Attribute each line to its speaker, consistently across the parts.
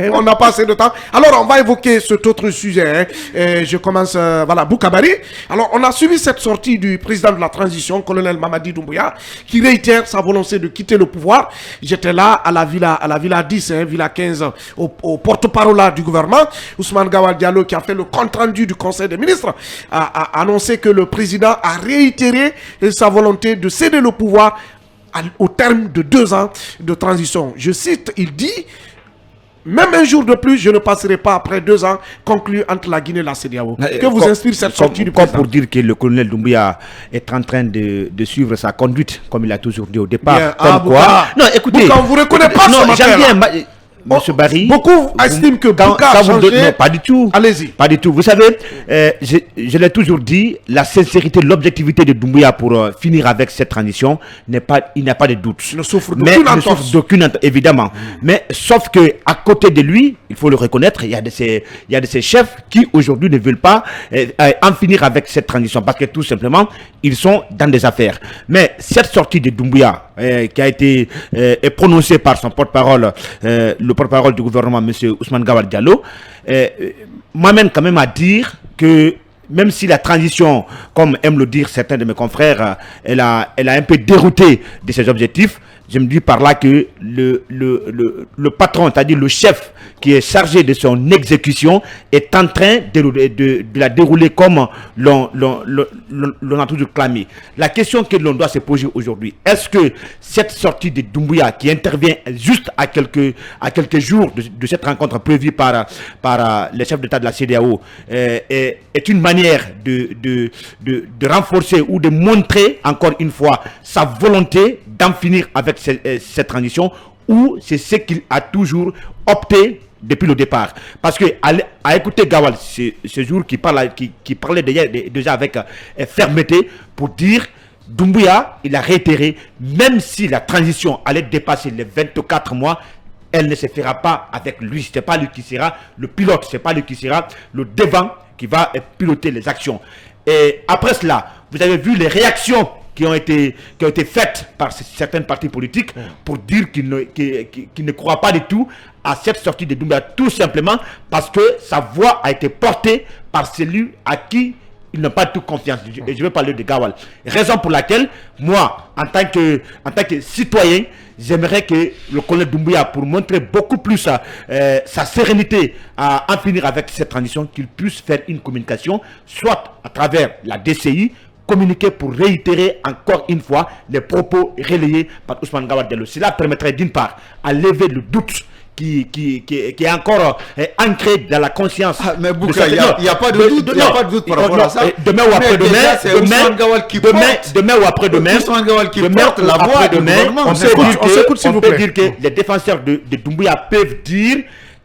Speaker 1: On n'a pas assez de temps. Alors, on va évoquer cet autre sujet. Je commence, voilà, Boukabari. Alors, on a suivi cette sortie du président de la transition, colonel Mamadi Doumbouya, qui réitère sa volonté de quitter le pouvoir. J'étais là à la villa 10, Villa 15, au porte-parole du gouvernement. Ousmane Gawal Diallo, qui a fait le compte-rendu du Conseil des ministres, a annoncé que le président a réitéré sa volonté de céder le pouvoir au terme de 2 ans de transition. Je cite, il dit: même un jour de plus, je ne passerai pas après 2 ans conclus entre la Guinée et la CEDEAO. Que vous inspire cette sortie du président?
Speaker 2: Pour dire que le colonel Doumbouya est en train de suivre sa conduite, comme il a toujours dit au départ.
Speaker 1: Bien,
Speaker 2: comme quoi...
Speaker 1: Non, écoutez... Bouka, on ne vous reconnaît pas ce matin.
Speaker 2: Monsieur Barry,
Speaker 1: beaucoup estiment que Bouka a changé.
Speaker 2: Non, pas du tout.
Speaker 1: Allez-y.
Speaker 2: Pas du tout. Vous savez, je l'ai toujours dit, la sincérité, l'objectivité de Doumbouya pour finir avec cette transition, il n'y a pas de doute.
Speaker 1: Il ne souffre d'aucune entorse.
Speaker 2: Évidemment. Mais sauf que à côté de lui, il faut le reconnaître, il y a de ces chefs qui aujourd'hui ne veulent pas en finir avec cette transition parce que tout simplement, ils sont dans des affaires. Mais cette sortie de Doumbouya, qui a été prononcée par son porte-parole, le porte-parole du gouvernement, M. Ousmane Gawal Diallo, m'amène quand même à dire que même si la transition, comme aiment le dire certains de mes confrères, elle a un peu dérouté de ses objectifs, je me dis par là que le patron, c'est-à-dire le chef qui est chargé de son exécution, est en train de la dérouler comme l'on a toujours clamé. La question que l'on doit se poser aujourd'hui, est-ce que cette sortie de Doumbouya, qui intervient juste à quelques jours de cette rencontre prévue par les chefs d'État de la CEDEAO, est une manière de renforcer ou de montrer encore une fois sa volonté d'en finir avec cette transition, ou c'est ce qu'il a toujours opté depuis le départ? Parce que à écouter Gawal ce jour qui parlait déjà avec fermeté pour dire Doumbouya, il a réitéré, même si la transition allait dépasser les 24 mois, elle ne se fera pas avec lui. Ce n'est pas lui qui sera le pilote, ce n'est pas lui qui sera le devant qui va piloter les actions. Et après cela, vous avez vu les réactions qui ont été faites par certains partis politiques pour dire qu'ils ne croient pas du tout à cette sortie de Doumbouya, tout simplement parce que sa voix a été portée par celui à qui ils n'ont pas toute confiance. Et je vais parler de Gawal. Raison pour laquelle, moi, en tant que citoyen, j'aimerais que le colonel Doumbouya, pour montrer beaucoup plus sa sérénité à en finir avec cette transition, qu'il puisse faire une communication, soit à travers la DCI, communiquer pour réitérer encore une fois les propos relayés par Ousmane Gawal Diallo. Cela permettrait d'une part à lever le doute qui est encore ancré dans la conscience.
Speaker 3: Mais Bouka, il n'y a pas de doute, il n'y a pas de doute par rapport à ça.
Speaker 2: Demain ou après-demain, demain ou après-demain, on peut dire que les défenseurs de Doumbouya peuvent dire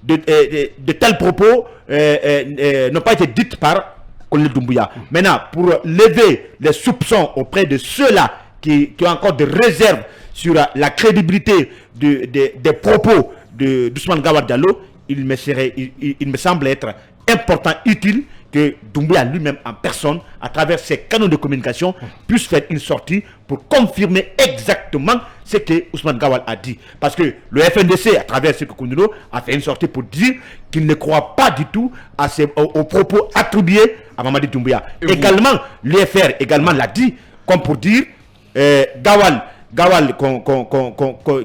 Speaker 2: de tels propos n'ont pas été dits par colonel Doumbouya. Maintenant, pour lever les soupçons auprès de ceux-là qui ont encore des réserves sur la crédibilité des propos d'Ousmane Gawal Diallo, il me semble être important, utile que Doumbouya lui-même en personne, à travers ses canaux de communication, puisse faire une sortie pour confirmer exactement ce que Ousmane Gawal a dit. Parce que le FNDC, à travers ce que Koundoulo, a fait une sortie pour dire qu'il ne croit pas du tout aux propos attribués à Mamadi Doumbouya. Également, l'UFR également l'a dit, comme pour dire Gawal,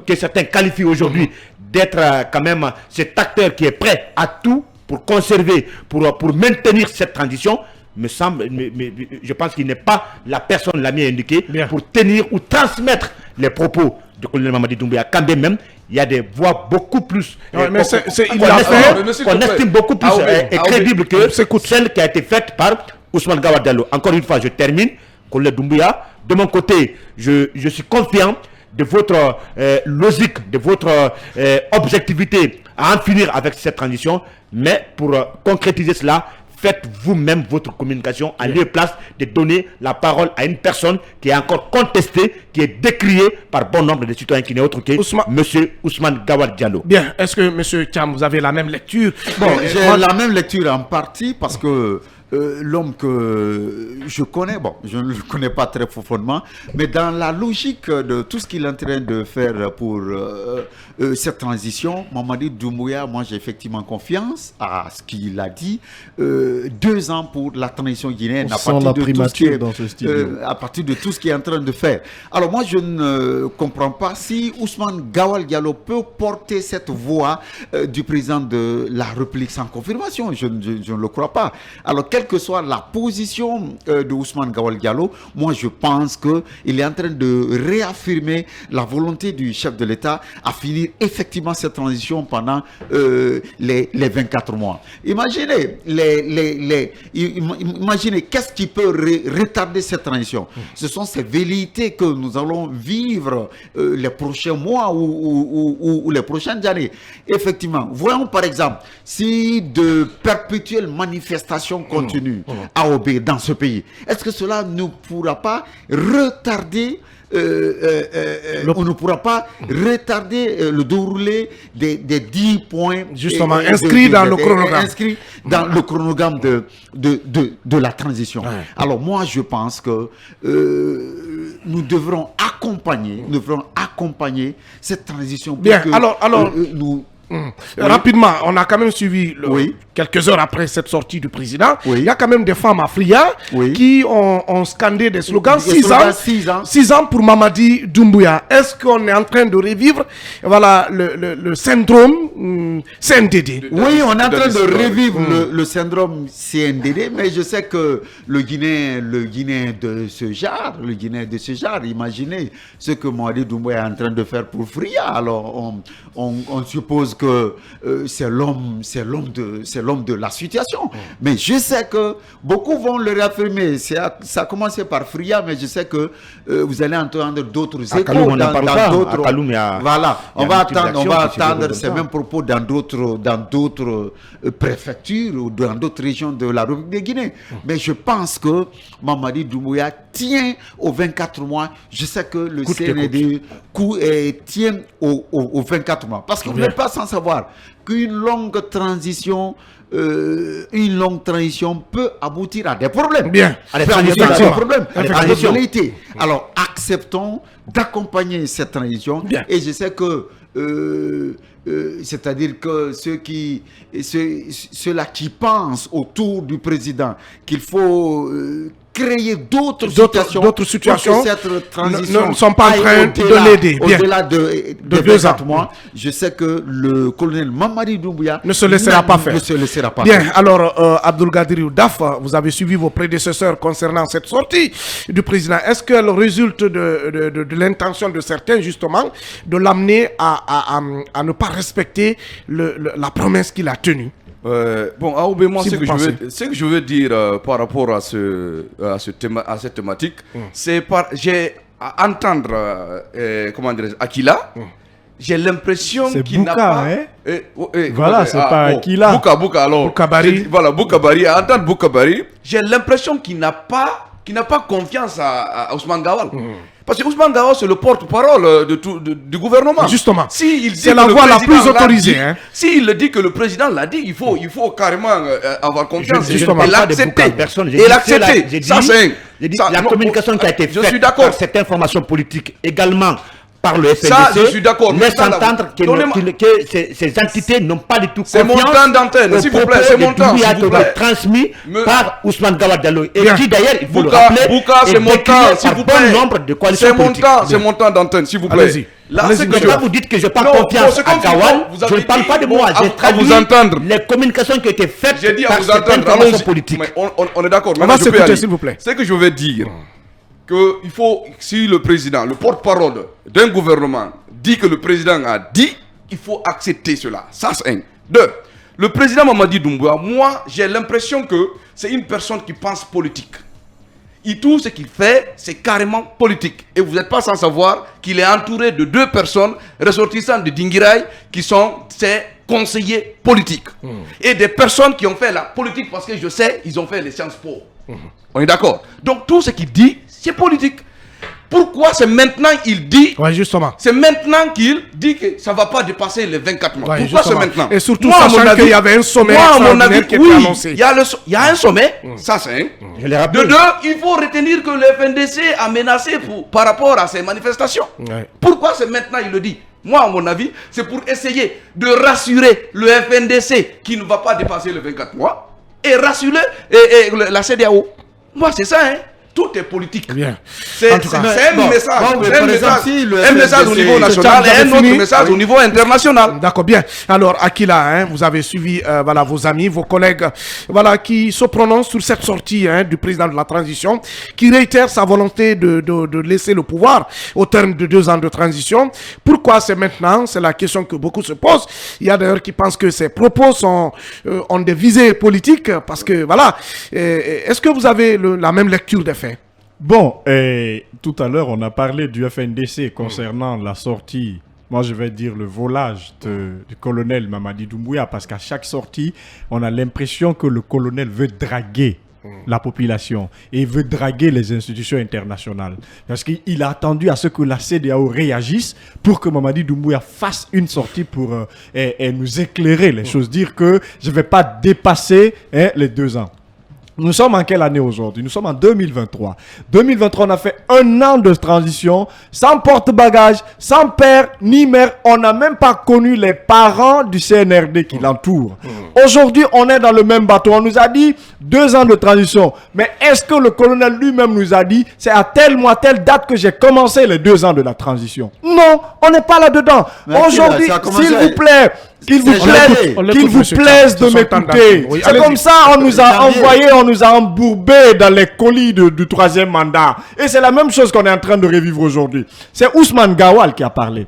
Speaker 2: que certains qualifient aujourd'hui d'être quand même cet acteur qui est prêt à tout pour conserver, pour maintenir cette transition, je pense qu'il n'est pas la personne la mieux indiquée pour tenir ou transmettre les propos de colonel Mamadi Doumbouya. Quand même, il y a des voix beaucoup plus qu'on estime beaucoup plus crédibles que celle qui a été faite par Ousmane Gawal Diallo. Encore une fois, je termine. Colonel Doumbouya, de mon côté, je suis confiant de votre logique, de votre objectivité à en finir avec cette transition, mais pour concrétiser cela, faites vous-même votre communication à lieu et place de donner la parole à une personne qui est encore contestée, qui est décriée par bon nombre de citoyens, qui n'est autre que M. Ousmane Gawal Diallo.
Speaker 1: Bien, est-ce que M. Thiam, vous avez la même lecture?
Speaker 3: Bon, j'ai la même lecture en partie parce que l'homme que je connais, bon, je ne le connais pas très profondément, mais dans la logique de tout ce qu'il est en train de faire pour cette transition, Mamadi Doumbouya, moi j'ai effectivement confiance à ce qu'il a dit. 2 ans pour la transition guinéenne à partir de tout ce qu'il est en train de faire. Alors moi je ne comprends pas si Ousmane Gawal Diallo peut porter cette voix du président de la République sans confirmation. Je ne le crois pas. Alors quelle que soit la position de Ousmane Gawal Diallo, moi je pense qu'il est en train de réaffirmer la volonté du chef de l'État à finir effectivement cette transition pendant les 24 mois. Imaginez, imaginez qu'est-ce qui peut retarder cette transition. Ce sont ces velléités que nous allons vivre les prochains mois ou les prochaines années. Effectivement, voyons par exemple, si de perpétuelles manifestations continuent à obéir dans ce pays, est-ce que cela ne pourra pas retarder on ne pourra pas retarder le déroulé des 10 points
Speaker 1: justement inscrits dans le chronogramme.
Speaker 3: Inscrits dans le chronogramme de la transition. Ouais. Alors moi je pense que nous devrons accompagner cette transition.
Speaker 1: Bien, alors nous... Rapidement, on a quand même suivi quelques heures après cette sortie du président. Il y a quand même des femmes africaines qui ont scandé des slogans. 6 ans pour Mamadi Doumbouya. Est-ce qu'on est en train de revivre le syndrome CNDD?
Speaker 3: Oui, on est en train de revivre le syndrome CNDD, mais je sais que le Guinéen de ce genre, imaginez ce que Mamadi Doumbouya est en train de faire pour Fria. Alors on suppose que c'est l'homme de la situation. Mais je sais que beaucoup vont le réaffirmer. Ça a commencé par Fria, mais je sais que vous allez entendre d'autres échos dans d'autres. Voilà, on va attendre ces mêmes propos dans d'autres préfectures ou dans d'autres régions de la République de Guinée. Mais je pense que Mamadi Doumbouya tient aux 24 mois. Je sais que le CND tient aux 24 mois. Parce que vous n'êtes pas sans savoir qu'une longue transition peut aboutir à des problèmes.
Speaker 1: Bien.
Speaker 3: À des problèmes. Alors, acceptons d'accompagner cette transition. Bien. Et je sais que c'est-à-dire que ceux-là qui pensent autour du président qu'il faut créer d'autres situations
Speaker 1: que cette transition ne sont pas en train de l'aider.
Speaker 3: Au-delà de 2 mois, je sais que le colonel Mamadi Doumbouya
Speaker 1: ne se laissera pas faire.
Speaker 3: Bien,
Speaker 1: alors Abdoulgadir Oudaf, vous avez suivi vos prédécesseurs concernant cette sortie du président. Est-ce qu'elle résulte de l'intention de certains justement de l'amener à ne pas respecter la promesse qu'il a tenue?
Speaker 4: Bon, Aoubé, moi, ce que je veux dire par rapport à cette thématique, c'est à entendre, comment dirais-je, Akila, j'ai l'impression qu'il n'a pas...
Speaker 5: Voilà, c'est pas Akila.
Speaker 1: Boukabari.
Speaker 4: Voilà, Boukabari. À entendre Boukabari, j'ai l'impression qu'il n'a pas confiance à Ousmane Gawal. Parce que Ousmane Gawal, c'est le porte-parole du gouvernement.
Speaker 1: Justement,
Speaker 4: c'est
Speaker 1: la voix la plus autorisée.
Speaker 4: S'il dit que le président l'a dit, il faut carrément avoir confiance
Speaker 2: et l'accepter. La communication qui a été faite par cette information politique également par le FNDC,
Speaker 4: ça, je suis d'accord.
Speaker 2: Laisse entendre que ces entités n'ont pas du tout confiance.
Speaker 4: C'est mon temps d'antenne, s'il vous plaît. C'est mon temps, s'il vous plaît.
Speaker 2: Transmis par Ousmane Gawal Diallo. Et qui d'ailleurs, il faut le rappeler,
Speaker 4: c'est mon temps, s'il vous plaît.
Speaker 2: Bon nombre de coalitions politiques.
Speaker 4: C'est mon temps d'antenne, s'il vous plaît.
Speaker 1: Allez-y.
Speaker 2: Là, vous dites que je parle confiance à Gawal, je ne parle pas de moi. J'ai traduit les communications qui ont été faites par cette information politique.
Speaker 4: On est d'accord.
Speaker 1: On va s'écouter, s'il vous plaît.
Speaker 4: C'est que je veux dire qu'il faut, si le président, le porte-parole d'un gouvernement dit que le président a dit, il faut accepter cela. Ça, c'est un. 2. Le président Mamadi Doumbouya, moi, j'ai l'impression que c'est une personne qui pense politique. Et tout ce qu'il fait, c'est carrément politique. Et vous n'êtes pas sans savoir qu'il est entouré de 2 personnes ressortissantes de Dinguiraï qui sont ses conseillers politiques. Et des personnes qui ont fait la politique parce que je sais, ils ont fait les Sciences Po. On est d'accord. Donc tout ce qu'il dit, c'est politique. Pourquoi c'est maintenant il dit...
Speaker 1: Ouais, justement.
Speaker 4: C'est maintenant qu'il dit que ça ne va pas dépasser les 24 mois.
Speaker 1: Ouais,
Speaker 4: Pourquoi c'est
Speaker 1: justement.
Speaker 4: maintenant?
Speaker 1: Et surtout, sachant qu'il y avait un sommet extraordinaire qui était annoncé.
Speaker 4: Il y a un sommet, ça c'est un.
Speaker 2: Je l'ai rappelé.
Speaker 4: De deux, il faut retenir que le FNDC a menacé par rapport à ces manifestations.
Speaker 1: Ouais.
Speaker 4: Pourquoi c'est maintenant il le dit? Moi, à mon avis, c'est pour essayer de rassurer le FNDC qui ne va pas dépasser les 24 mois et rassurer la CEDEAO. Moi, c'est ça, hein. Tout est politique.
Speaker 1: Bien.
Speaker 4: C'est
Speaker 1: En tout cas,
Speaker 4: un message.
Speaker 3: bon,
Speaker 4: C'est
Speaker 3: par
Speaker 4: un
Speaker 3: exemple,
Speaker 4: message,
Speaker 3: si le
Speaker 4: un message au
Speaker 3: FNDC
Speaker 4: niveau national et un autre
Speaker 1: fini.
Speaker 4: message au niveau international.
Speaker 1: D'accord, bien. Alors, Akila, hein, vous avez suivi voilà, vos amis, vos collègues voilà, qui se prononcent sur cette sortie hein, du président de la transition, qui réitère sa volonté de laisser le pouvoir au terme de 2 ans de transition. Pourquoi c'est maintenant? C'est la question que beaucoup se posent. Il y a d'ailleurs qui pensent que ces propos ont des visées politiques parce que, voilà, est-ce que vous avez la même lecture des faits?
Speaker 5: Bon, tout à l'heure, on a parlé du FNDC concernant la sortie, moi je vais dire le volage du colonel Mamadi Doumbouya, parce qu'à chaque sortie, on a l'impression que le colonel veut draguer la population et veut draguer les institutions internationales. Parce qu'il a attendu à ce que la CEDEAO réagisse pour que Mamadi Doumbouya fasse une sortie pour nous éclairer les choses, dire que je ne vais pas dépasser les 2 ans. Nous sommes en quelle année aujourd'hui? Nous sommes en 2023. 2023, on a fait 1 an de transition, sans porte-bagages, sans père ni mère. On n'a même pas connu les parents du CNRD qui l'entourent. Aujourd'hui, on est dans le même bateau. On nous a dit 2 ans de transition. Mais est-ce que le colonel lui-même nous a dit c'est à tel mois, telle date que j'ai commencé les 2 ans de la transition? Non, on n'est pas là-dedans. Aujourd'hui, s'il vous plaît, qu'il vous plaise de m'écouter.
Speaker 1: Oui,
Speaker 5: c'est comme ça, on nous a envoyé, on nous a embourbé dans les colis du 3e mandat. Et c'est la même chose qu'on est en train de revivre aujourd'hui. C'est Ousmane Gawal qui a parlé.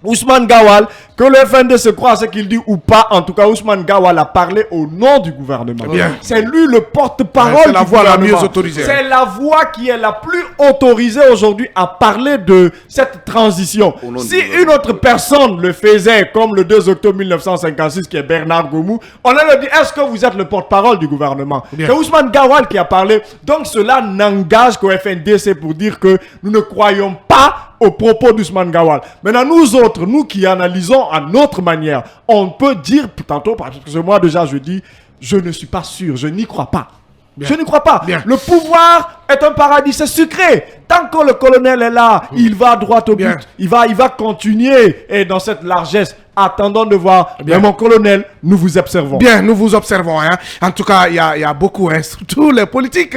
Speaker 5: Ousmane Gawal, que le FND se croit à ce qu'il dit ou pas, en tout cas Ousmane Gawal a parlé au nom du gouvernement. C'est lui le porte-parole du gouvernement.
Speaker 1: La mieux autorisée.
Speaker 5: C'est la voix qui est la plus autorisée aujourd'hui à parler de cette transition. Si une autre personne le faisait, comme le 2 octobre 1956, qui est Bernard Gomou, on allait dire, est-ce que vous êtes le porte-parole du gouvernement? C'est Ousmane Gawal qui a parlé. Donc cela n'engage qu'au FNDC pour dire que nous ne croyons pas aux propos d'Ousmane Gawal. Maintenant, nous autres, nous qui analysons à notre manière, on peut dire, tantôt, parce que moi déjà je dis, je ne suis pas sûr, je n'y crois pas. Bien. Je n'y crois pas. Bien. Le pouvoir est un paradis, c'est sucré. Tant que le colonel est là, il va droit au but. Il va continuer et dans cette largesse. Attendons de voir. Mais mon colonel, nous vous observons.
Speaker 1: Bien, nous vous observons. Hein. En tout cas, il y a beaucoup, hein, surtout les politiques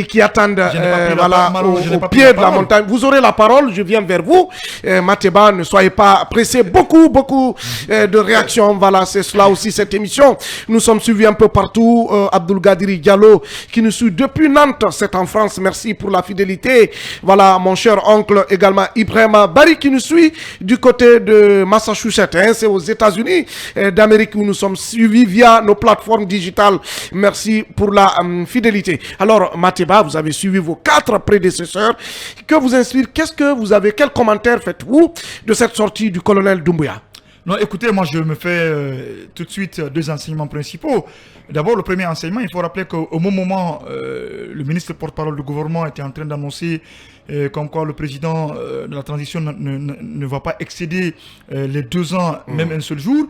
Speaker 1: qui attendent voilà, au pied de la montagne. Vous aurez la parole, je viens vers vous. Mateba, ne soyez pas pressés. Beaucoup de réactions. Voilà, c'est cela aussi cette émission. Nous sommes suivis un peu partout. Abdoul Gadiri Diallo qui nous suit depuis Nantes, c'est en France. Merci pour la fidélité. Voilà, mon cher oncle également Ibrahima Bari qui nous suit du côté de Massachusetts. Hein. C'est aux États-Unis d'Amérique où nous sommes suivis via nos plateformes digitales. Merci pour la fidélité. Alors, Mateba, vous avez suivi vos 4 prédécesseurs. Que vous inspire? Qu'est-ce que vous avez? Quel commentaire faites-vous de cette sortie du colonel Doumbouya?
Speaker 6: Non, écoutez, moi je me fais tout de suite 2 enseignements principaux. D'abord, le premier enseignement, il faut rappeler qu'au moment le ministre porte-parole du gouvernement était en train d'annoncer comme quoi le président de la transition ne va pas excéder les 2 ans, même un seul jour.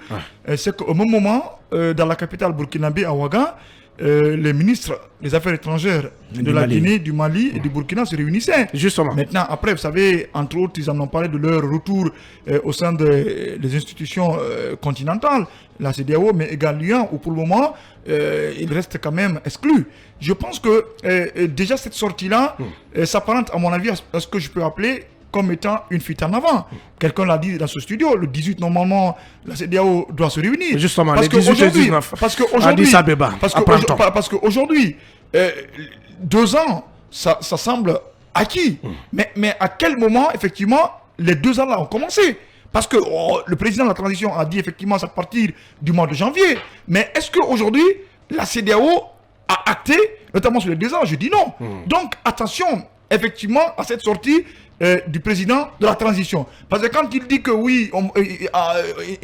Speaker 6: C'est qu'au même moment, dans la capitale burkinabé, à Ouaga, les ministres des Affaires étrangères de la Guinée, du Mali et du Burkina se réunissaient.
Speaker 1: Justement.
Speaker 6: Maintenant, après, vous savez, entre autres, ils en ont parlé de leur retour au sein des institutions continentales, la CEDEAO, mais également, où pour le moment, ils restent quand même exclus. Je pense que déjà cette sortie-là s'apparente, à mon avis, à ce que je peux appeler comme étant une fuite en avant. Quelqu'un l'a dit dans ce studio, le 18, normalement, la CEDEAO doit se réunir.
Speaker 1: Justement,
Speaker 6: parce
Speaker 1: les 18 et 19.
Speaker 6: Parce qu'aujourd'hui, 2 ans, ça semble acquis. Mais à quel moment, effectivement, les 2 ans-là ont commencé? Parce que le président de la transition a dit, effectivement, c'est à partir du mois de janvier. Mais est-ce qu'aujourd'hui, la CEDEAO a acté, notamment sur les 2 ans? Je dis non. Donc, attention, effectivement, à cette sortie du président de la transition. Parce que quand il dit que oui,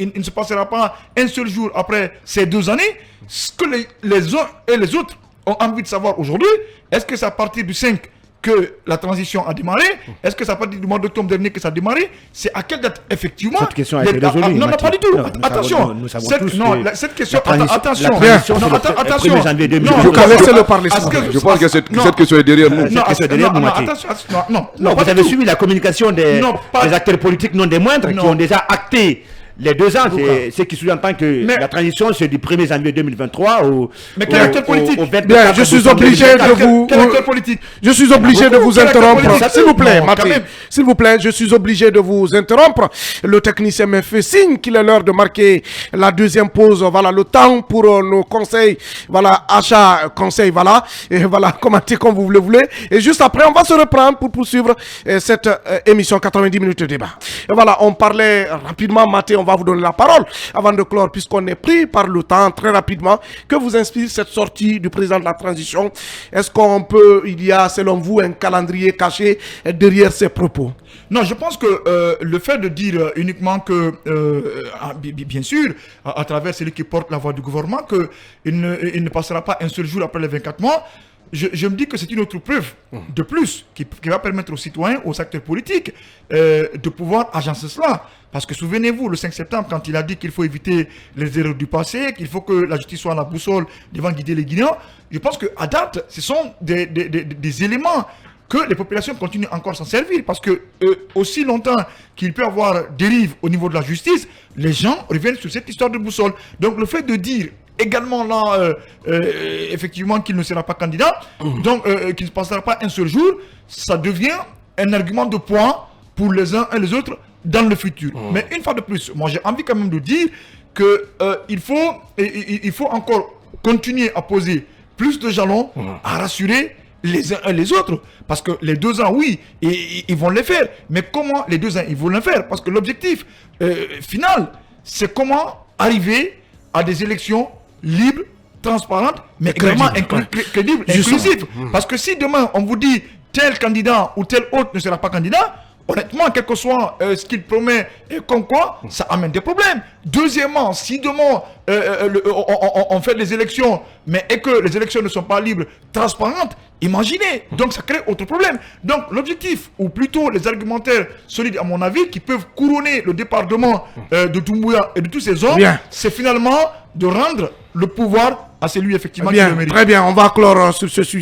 Speaker 6: il ne se passera pas un seul jour après ces 2 années, ce que les uns et les autres ont envie de savoir aujourd'hui, est-ce que c'est à partir du 5 que la transition a démarré? Est-ce que ça n'a pas dit du mois d'octobre dernier que ça a démarré? C'est à quelle date effectivement?
Speaker 2: Cette question a été résolue.
Speaker 6: Non, pas du tout.
Speaker 2: Non,
Speaker 6: attention.
Speaker 2: nous savons
Speaker 6: Cette,
Speaker 2: tous
Speaker 6: non,
Speaker 2: que
Speaker 6: cette question.
Speaker 2: attention.
Speaker 6: Attention.
Speaker 2: 1er janvier 2020.
Speaker 1: Vous connaissez le parler.
Speaker 4: Je pense que cette question est derrière nous.
Speaker 2: Non, vous avez suivi la communication des acteurs politiques non des moindres qui ont déjà acté les 2 ans. C'est ce qui sous-entend que la transition, c'est du 1er janvier 2023 au
Speaker 6: 24 politique.
Speaker 1: Bien, je suis obligé de vous... Je suis obligé de vous interrompre. S'il vous plaît, Maté. S'il vous plaît, je suis obligé de vous interrompre. Le technicien me fait signe qu'il est l'heure de marquer la deuxième pause. Voilà, le temps pour nos conseils. Voilà, achat, conseil, voilà. Et voilà, commentez comme vous le voulez. Et juste après, on va se reprendre pour poursuivre cette émission 90 minutes de débat. Et voilà, on parlait rapidement, Maté, on va vous donner la parole avant de clore, puisqu'on est pris par le temps très rapidement. Que vous inspire cette sortie du président de la transition? Est-ce qu'on peut, il y a selon vous un calendrier caché derrière ces propos?
Speaker 6: Non, je pense que le fait de dire uniquement que, bien sûr, à travers celui qui porte la voix du gouvernement, qu'il ne passera pas un seul jour après les 24 mois, je me dis que c'est une autre preuve de plus qui va permettre aux citoyens, aux acteurs politiques de pouvoir agencer cela. Parce que souvenez-vous, le 5 septembre, quand il a dit qu'il faut éviter les erreurs du passé, qu'il faut que la justice soit la boussole devant guider les Guinéens, je pense qu'à date, ce sont des éléments que les populations continuent encore à s'en servir. Parce que aussi longtemps qu'il peut y avoir dérive au niveau de la justice, les gens reviennent sur cette histoire de boussole. Donc le fait de dire également là, effectivement, qu'il ne sera pas candidat, donc qu'il ne passera pas un seul jour, ça devient un argument de poids pour les uns et les autres dans le futur. Mais une fois de plus, moi j'ai envie quand même de dire que il faut encore continuer à poser plus de jalons, à rassurer les uns et les autres. Parce que les 2 ans, oui, ils vont les faire. Mais comment les 2 ans, ils vont les faire? Parce que l'objectif final, c'est comment arriver à des élections libres, transparentes, mais également crédibles, inclusives. Parce que si demain, on vous dit tel candidat ou tel autre ne sera pas candidat, honnêtement, quel que soit ce qu'il promet comme quoi, ça amène des problèmes. Deuxièmement, si demain on fait des élections, et que les élections ne sont pas libres, transparentes, imaginez. Donc ça crée autre problème. Donc l'objectif, ou plutôt les argumentaires solides à mon avis, qui peuvent couronner le département de Doumbouya et de tous ces hommes, c'est finalement de rendre le pouvoir à celui effectivement qui le mérite.
Speaker 1: Très bien, on va clore sur ce sujet.